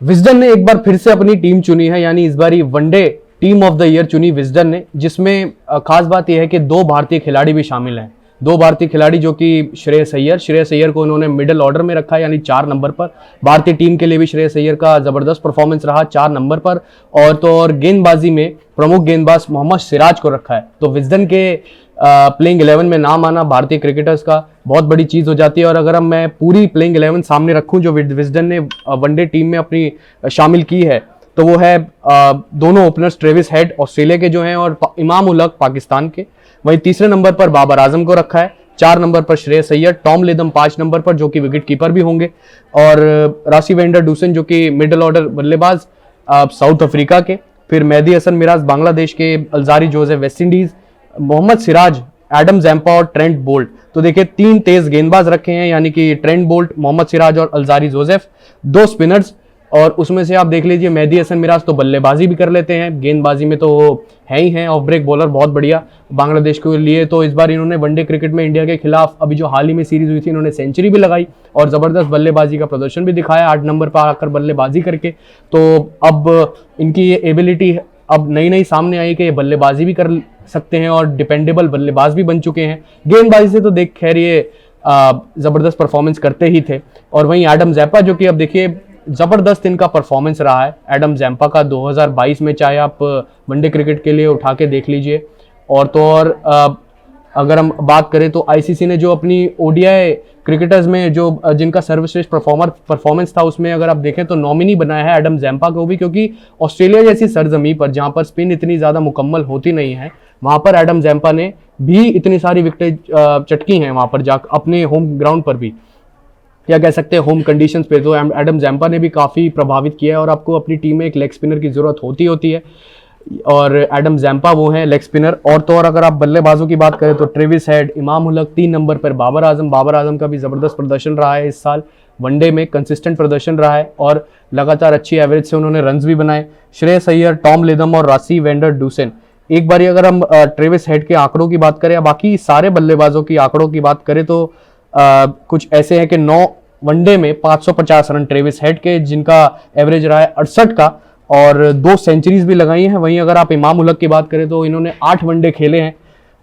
Wisden ने एक बार फिर से अपनी टीम चुनी है, यानी इस बार one day team of the year चुनी विजडन ने, जिसमें खास बात यह है कि 2 भारतीय खिलाड़ी भी शामिल हैं। 2 भारतीय खिलाड़ी जो कि श्रेयस अय्यर को उन्होंने मिडिल ऑर्डर में रखा, यानी 4 नंबर पर। भारतीय टीम के लिए भी श्रेयस अय्यर का जबरदस्त परफॉर्मेंस रहा 4 नंबर पर। और गेंदबाजी में प्रमुख गेंदबाज मोहम्मद सिराज को रखा है। तो विजडन के प्लेइंग 11 में नाम आना भारतीय क्रिकेटर्स का बहुत बड़ी चीज हो जाती है। और अगर मैं पूरी प्लेइंग 11 सामने रखूं जो विजडन ने वनडे टीम में अपनी शामिल की है, तो वो है दोनों ओपनर्स ट्रेविस हेड ऑस्ट्रेलिया के जो हैं और इमाम उल हक पाकिस्तान के। वहीं तीसरे नंबर पर बाबर आजम को रखा है, 4 नंबर पर Shreyas Iyer, Tom Latham 5 number पर जो कि विकेट कीपर भी होंगे, और रासी वेंडर डूसन जो कि मिडिल ऑर्डर बल्लेबाज साउथ अफ्रीका के। फिर मेहदी हसन मिराज बांग्लादेश के, Alzarri Joseph West Indies, Mohammed Siraj, Adam Zampa और ट्रेंट बोल्ट। तो देखिए 3 तेज गेंदबाज रखे हैं, यानी कि ट्रेंट बोल्ट, मोहम्मद सिराज और अल्जारी जोसेफ। 2 स्पिनर्स, और उसमें से आप देख लीजिए मेहदी हसन मिराज तो बल्लेबाजी भी कर लेते हैं, गेंदबाजी में तो वो है ही हैं, ऑफ ब्रेक बॉलर बहुत बढ़िया बांग्लादेश के लिए। तो इस बार इन्होंने वनडे क्रिकेट में इंडिया के खिलाफ अभी जो हाल ही में सीरीज हुई थी, इन्होंने सेंचुरी भी लगाई और जबरदस्त बल्लेबाजी का प्रदर्शन भी दिखाया 8 नंबर पर आकर बल्लेबाजी करके। तो अब इनकी ये एबिलिटी अब नई सामने आई कि ये बल्लेबाजी भी कर सकते हैं और डिपेंडेबल बल्लेबाज भी बन चुके हैं। गेंदबाजी से तो देख खैर ये जबरदस्त परफॉर्मेंस करते ही थे। और वहीं एडम जैम्पा जो कि अब देखिए जबरदस्त इनका परफॉर्मेंस रहा है एडम जैम्पा का 2022 में, चाहे आप वनडे क्रिकेट के लिए उठा के देख लीजिए। और तो और अगर हम बात करें तो आईसीसी ने जो अपनी ओडीआई क्रिकेटर्स में जो जिनका सर्वश्रेष्ठ परफॉर्मेंस था, उसमें अगर आप देखें तो नॉमिनी बनाया है एडम जैम्पा को भी, क्योंकि ऑस्ट्रेलिया जैसी सरजमी पर जहां पर स्पिन इतनी ज्यादा मुकम्मल होती नहीं है, वहां पर एडम जैम्पा ने भी इतनी सारी विकेटें चटकी हैं वहां पर जाकर अपने होम ग्राउंड पर भी, या कह सकते हैं होम कंडीशंस पे। तो एडम जैम्पा ने भी काफ़ी प्रभावित किया है। और आपको अपनी टीम में एक लेग स्पिनर की ज़रूरत होती है, और एडम जैम्पा वो हैं लेग स्पिनर। और तो और अगर आप बल्लेबाजों की बात करें तो Travis head, Imam ul Haq, 3 number पर बाबर आजम का भी ज़बरदस्त प्रदर्शन रहा है इस साल वनडे में, कंसिस्टेंट प्रदर्शन रहा है और लगातार अच्छी एवरेज से उन्होंने रन्स भी बनाए। श्रेयस अय्यर, टॉम लेथम और रासी वेंडर डूसन। एक बार अगर हम ट्रेविस हेड के आंकड़ों की बात करें या बाकी सारे बल्लेबाजों की आंकड़ों की बात करें तो कुछ ऐसे हैं कि 9 वनडे में 550 रन ट्रेविस हेड के, जिनका एवरेज रहा है 68 का, और 2 सेंचुरीज भी लगाई हैं। वहीं अगर आप इमाम उल हक की बात करें तो इन्होंने 8 वनडे खेले हैं,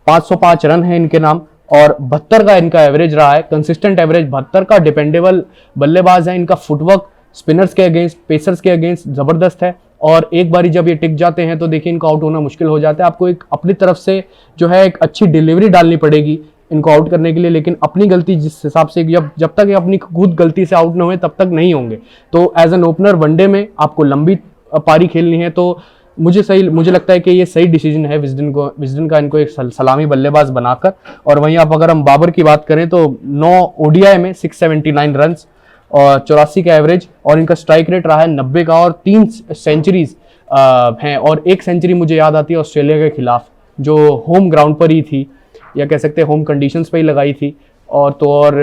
505 रन है इनके नाम और 72 का इनका एवरेज रहा है, कंसिस्टेंट एवरेज 72 का। डिपेंडेबल बल्लेबाज है, इनका फुटवर्क स्पिनर्स के अगेंस्ट, पेसर्स के अगेंस्ट जबरदस्त है। और एक बारी जब ये टिक जाते हैं तो देखिए इनका आउट होना मुश्किल हो जाता है। आपको एक अपनी तरफ से जो है एक अच्छी डिलीवरी डालनी पड़ेगी इनको आउट करने के लिए, लेकिन अपनी गलती जिस हिसाब से जब तक ये अपनी खुद गलती से आउट न हुए तब तक नहीं होंगे। तो एज एन ओपनर वनडे में आपको लंबी पारी खेलनी है, तो मुझे लगता है कि ये सही डिसीजन है विजडन का इनको एक सलामी बल्लेबाज बनाकर। और वहीं आप अगर हम बाबर की बात करें तो 9 ओडीआई में 679 रन और 84 का एवरेज, और इनका स्ट्राइक रेट रहा है 90 का, और 3 सेंचुरीज हैं। और 1 सेंचुरी मुझे याद आती है ऑस्ट्रेलिया के खिलाफ जो होम ग्राउंड पर ही थी, या कह सकते हैं होम कंडीशंस पे ही लगाई थी। और तो और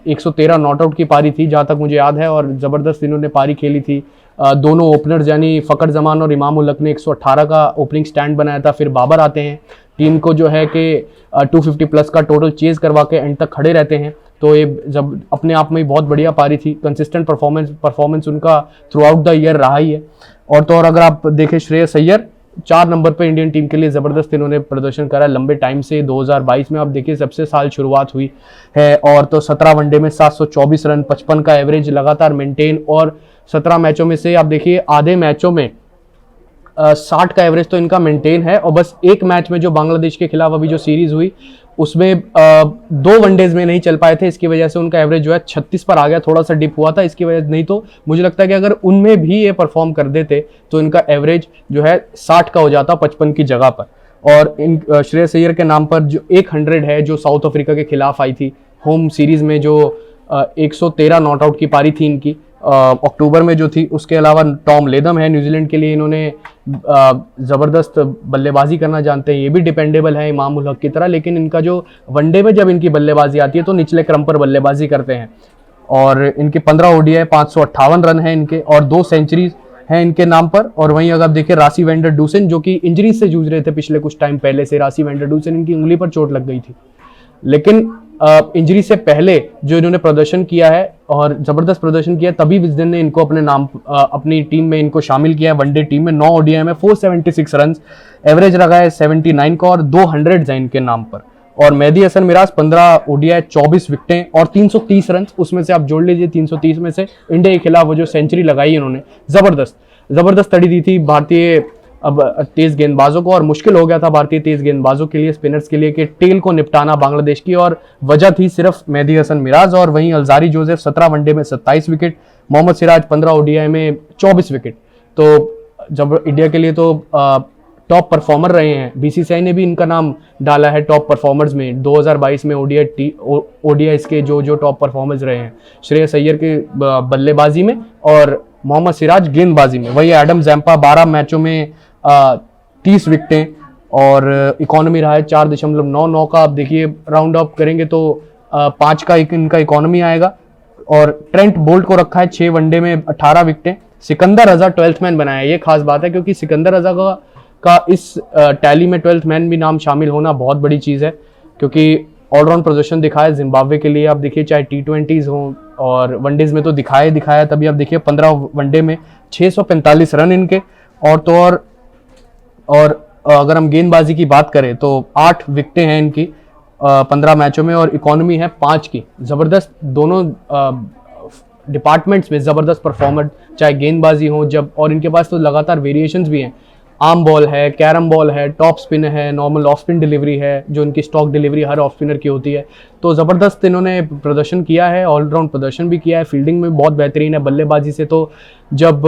113 नॉट आउट की पारी थी जहां तक मुझे याद है, और ज़बरदस्त इन्होंने पारी खेली थी। दोनों ओपनर्स यानी फ़खर जमान और इमाम उल हक ने 118 का ओपनिंग स्टैंड बनाया था। फिर बाबर आते हैं, टीम को जो है कि 250 प्लस का टोटल चेज करवा के एंड तक खड़े रहते हैं। तो ये जब अपने आप में ही बहुत बढ़िया पारी थी, कंसिस्टेंट परफॉर्मेंस उनका थ्रू आउट द ईयर रहा ही है। और तो और अगर आप देखें श्रेयस अय्यर 4 नंबर पर इंडियन टीम के लिए ज़बरदस्त इन्होंने प्रदर्शन करा लंबे टाइम से। 2022 में आप देखिए सबसे साल शुरुआत हुई है, और तो 17 वनडे में 724 रन, 55 का एवरेज लगातार मेंटेन, और 17 मैचों में से आप देखिए आधे मैचों में 60 का एवरेज तो इनका मेंटेन है। और बस एक मैच में जो बांग्लादेश के खिलाफ अभी जो सीरीज हुई उसमें 2 वनडेज में नहीं चल पाए थे, इसकी वजह से उनका एवरेज जो है 36 पर आ गया, थोड़ा सा डिप हुआ था इसकी वजह। नहीं तो मुझे लगता है कि अगर उनमें भी ये परफॉर्म कर देते तो इनका एवरेज जो है 60 का हो जाता 55 की जगह पर। और इन श्रेयस अय्यर के नाम पर जो 100 है जो साउथ अफ्रीका के खिलाफ आई थी होम सीरीज में, जो 113 नॉट आउट की पारी थी इनकी अक्टूबर में जो थी। उसके अलावा टॉम लेथम है न्यूजीलैंड के लिए, इन्होंने ज़बरदस्त बल्लेबाजी करना जानते हैं, ये भी डिपेंडेबल है इमाम उल हक की तरह। लेकिन इनका जो वनडे में जब इनकी बल्लेबाजी आती है तो निचले क्रम पर बल्लेबाजी करते हैं। और इनके 15 ओडीआई 558 रन है इनके, और 2 सेंचुरीज हैं इनके नाम पर। और वहीं अगर आप देखिए रासी वेंडर डूसन जो कि इंजरी से जूझ रहे थे पिछले कुछ टाइम पहले से, रासी वेंडर डूसन इनकी उंगली पर चोट लग गई थी, लेकिन इंजरी से पहले जो इन्होंने प्रदर्शन किया है और जबरदस्त प्रदर्शन किया है, तभी विजडन ने इनको अपने नाम अपनी टीम में इनको शामिल किया है। वनडे टीम में 9 ओडीआई में 476 रन, एवरेज रखा है 79 का और 200 है इनके नाम पर। और मेहदी हसन मिराज 15 ओडीआई 24 विकेटें और 330 रन, उसमें से आप जोड़ लीजिए 330 में से इंडिया के खिलाफ वो जो सेंचुरी लगाई इन्होंने, जबरदस्त तड़ी दी थी भारतीय अब तेज गेंदबाजों को। और मुश्किल हो गया था भारतीय तेज गेंदबाजों के लिए, स्पिनर्स के लिए, कि टेल को निपटाना बांग्लादेश की, और वजह थी सिर्फ मेहदी हसन मिराज। और वहीं अल्जारी जोसेफ 17 वनडे में 27 विकेट, मोहम्मद सिराज 15 ओडीआई में 24 विकेट। तो जब इंडिया के लिए तो टॉप परफॉर्मर रहे हैं, बीसीसीआई ने भी इनका नाम डाला है टॉप परफॉर्मर्स में 2022 में ओडीआई के जो टॉप परफॉर्मर्स रहे हैं, श्रेयस अय्यर के बल्लेबाजी में और मोहम्मद सिराज गेंदबाजी में। वही एडम जैम्पा 12 मैचों में 30 विकेटें और इकोनॉमी रहा है 4.99 का। आप देखिए राउंड अप करेंगे तो 5 का इनका इकोनॉमी आएगा। और ट्रेंट बोल्ट को रखा है 6 वनडे में 18 विकेटें। सिकंदर रजा 12th मैन बनाया, ये खास बात है क्योंकि सिकंदर रजा का इस टैली में 12th मैन भी नाम शामिल होना बहुत बड़ी चीज़ है, क्योंकि ऑलराउंड प्रदर्शन दिखाया जिम्बाब्वे के लिए। आप देखिए चाहे T20s हों और वनडेज में तो दिखाया, तभी आप देखिए 15 वनडे में 645 रन इनके। और अगर हम गेंदबाजी की बात करें तो 8 विकेटें हैं इनकी 15 मैचों में और इकोनॉमी है 5 की। जबरदस्त दोनों डिपार्टमेंट्स में जबरदस्त परफॉर्मर, चाहे गेंदबाजी हो जब, और इनके पास तो लगातार वेरिएशंस भी हैं। आर्म बॉल है, कैरम बॉल है, टॉप स्पिन है, नॉर्मल ऑफ स्पिन डिलीवरी है, जो इनकी स्टॉक डिलीवरी हर ऑफ स्पिनर की होती है। तो ज़बरदस्त इन्होंने प्रदर्शन किया है, ऑलराउंड प्रदर्शन भी किया है, फील्डिंग में बहुत बेहतरीन है। बल्लेबाजी से तो जब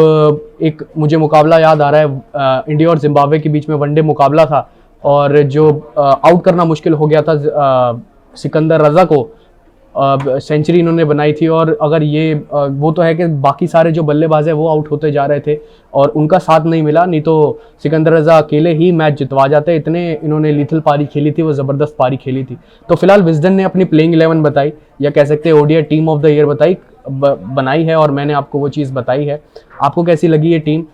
एक मुझे मुकाबला याद आ रहा है, इंडिया और जिम्बाब्वे के बीच में वनडे मुकाबला था और जो आउट करना मुश्किल हो गया था सिकंदर रजा को, सेंचुरी इन्होंने बनाई थी। और अगर ये वो तो है कि बाकी सारे जो बल्लेबाज है वो आउट होते जा रहे थे और उनका साथ नहीं मिला, नहीं तो सिकंदर रजा अकेले ही मैच जितवा जाते। इतने इन्होंने लीथल पारी खेली थी, वो ज़बरदस्त पारी खेली थी। तो फिलहाल विजडन ने अपनी प्लेइंग 11 बताई, या कह सकते हैं ODI team of the year बनाई है, और मैंने आपको वो चीज़ बताई है। आपको कैसी लगी ये टीम?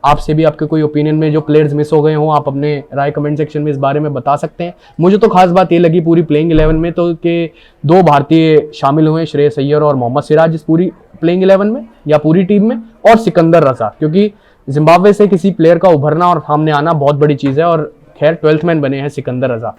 आपसे भी आपके कोई ओपिनियन में जो प्लेयर्स मिस हो गए हों, आप अपने राय कमेंट सेक्शन में इस बारे में बता सकते हैं। मुझे तो खास बात ये लगी पूरी प्लेइंग 11 में तो कि 2 भारतीय शामिल हुए, श्रेयस अय्यर और मोहम्मद सिराज, इस पूरी प्लेइंग 11 में या पूरी टीम में, और सिकंदर रजा, क्योंकि जिम्बाब्वे से किसी प्लेयर का उभरना और सामने आना बहुत बड़ी चीज़ है। और खैर 12th मैन बने हैं सिकंदर रजा।